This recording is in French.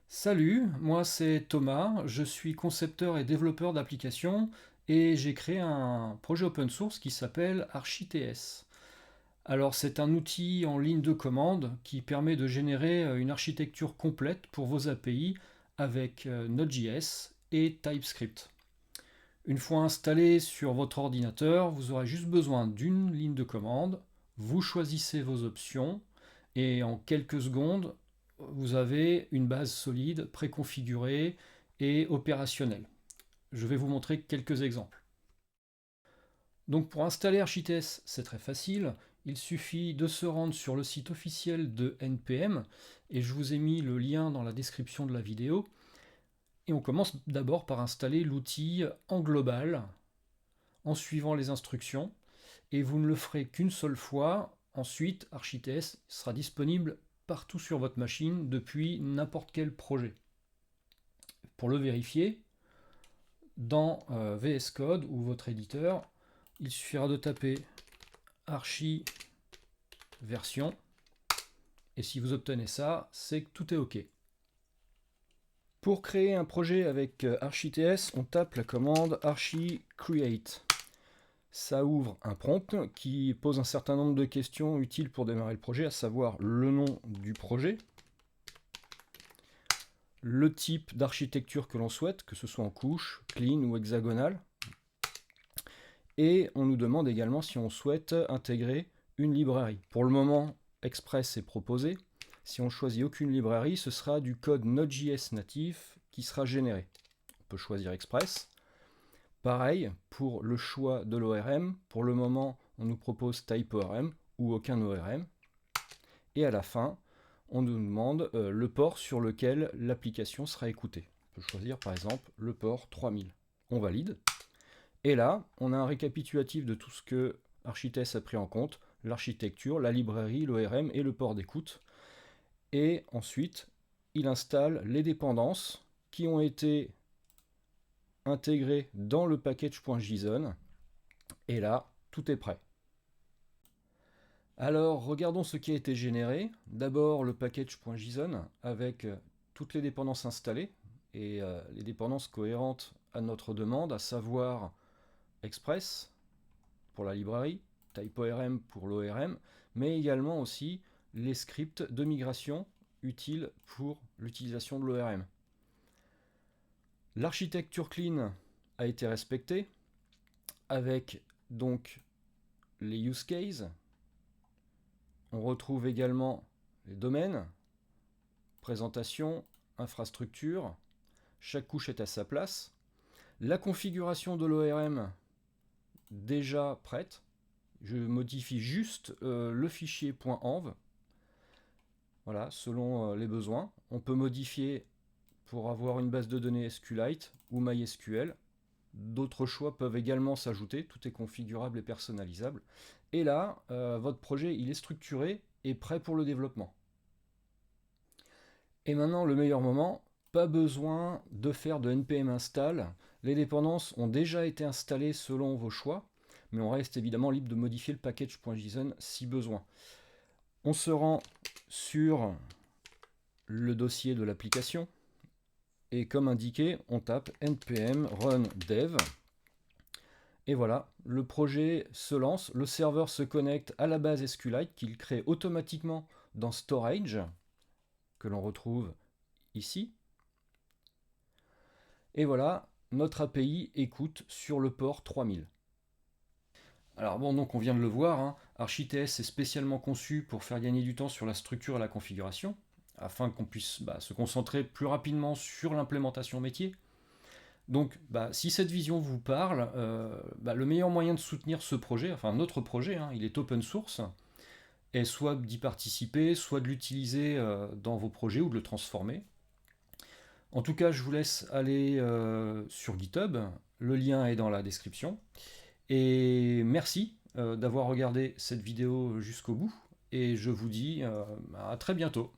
Salut, moi c'est Thomas, je suis concepteur et développeur d'applications et j'ai créé un projet open source qui s'appelle ArchiTS. Alors c'est un outil en ligne de commande qui permet de générer une architecture complète pour vos API avec Node.js et TypeScript. Une fois installé sur votre ordinateur, vous aurez juste besoin d'une ligne de commande, vous choisissez vos options et en quelques secondes, vous avez une base solide, préconfigurée et opérationnelle. Je vais vous montrer quelques exemples. Donc pour installer ArchiTS, c'est très facile. Il suffit de se rendre sur le site officiel de NPM et je vous ai mis le lien dans la description de la vidéo. Et on commence d'abord par installer l'outil en global en suivant les instructions et vous ne le ferez qu'une seule fois. Ensuite, ArchiTS sera disponible partout sur votre machine depuis n'importe quel projet. Pour le vérifier, dans VS Code ou votre éditeur, il suffira de taper archi version et si vous obtenez ça, c'est que tout est OK. Pour créer un projet avec ArchiTS, on tape la commande archi create. Ça ouvre un prompt qui pose un certain nombre de questions utiles pour démarrer le projet, à savoir le nom du projet, le type d'architecture que l'on souhaite, que ce soit en couche, clean ou hexagonale, et on nous demande également si on souhaite intégrer une librairie. Pour le moment, Express est proposé. Si on choisit aucune librairie, ce sera du code Node.js natif qui sera généré. On peut choisir Express. Pareil pour le choix de l'ORM. Pour le moment, on nous propose TypeORM ou aucun ORM. Et à la fin, on nous demande le port sur lequel l'application sera écoutée. On peut choisir par exemple le port 3000. On valide. Et là, on a un récapitulatif de tout ce que ArchiTS a pris en compte, l'architecture, la librairie, l'ORM et le port d'écoute. Et ensuite, il installe les dépendances qui ont été intégrées dans le package.json. Et là, tout est prêt. Alors, regardons ce qui a été généré. D'abord, le package.json avec toutes les dépendances installées et les dépendances cohérentes à notre demande, à savoir Express pour la librairie, TypeORM pour l'ORM, mais également aussi les scripts de migration utiles pour l'utilisation de l'ORM. L'architecture clean a été respectée avec donc les use cases. On retrouve également les domaines, présentation, infrastructure. Chaque couche est à sa place. La configuration de l'ORM déjà prête. Je modifie juste le fichier .env. Voilà, selon les besoins. On peut modifier pour avoir une base de données SQLite ou MySQL. D'autres choix peuvent également s'ajouter. Tout est configurable et personnalisable. Et là, votre projet il est structuré et prêt pour le développement. Et maintenant, le meilleur moment, pas besoin de faire de npm install. Les dépendances ont déjà été installées selon vos choix, mais on reste évidemment libre de modifier le package.json si besoin. On se rend sur le dossier de l'application et comme indiqué, on tape npm run dev. Et voilà, le projet se lance, le serveur se connecte à la base SQLite qu'il crée automatiquement dans Storage, que l'on retrouve ici. Et voilà, notre API écoute sur le port 3000. Alors bon, donc on vient de le voir, hein, ArchiTS est spécialement conçu pour faire gagner du temps sur la structure et la configuration, afin qu'on puisse se concentrer plus rapidement sur l'implémentation métier. Donc si cette vision vous parle, le meilleur moyen de soutenir ce projet, enfin notre projet, hein, il est open source, est soit d'y participer, soit de l'utiliser dans vos projets ou de le transformer. En tout cas, je vous laisse aller sur GitHub, le lien est dans la description. Et merci d'avoir regardé cette vidéo jusqu'au bout, et je vous dis à très bientôt.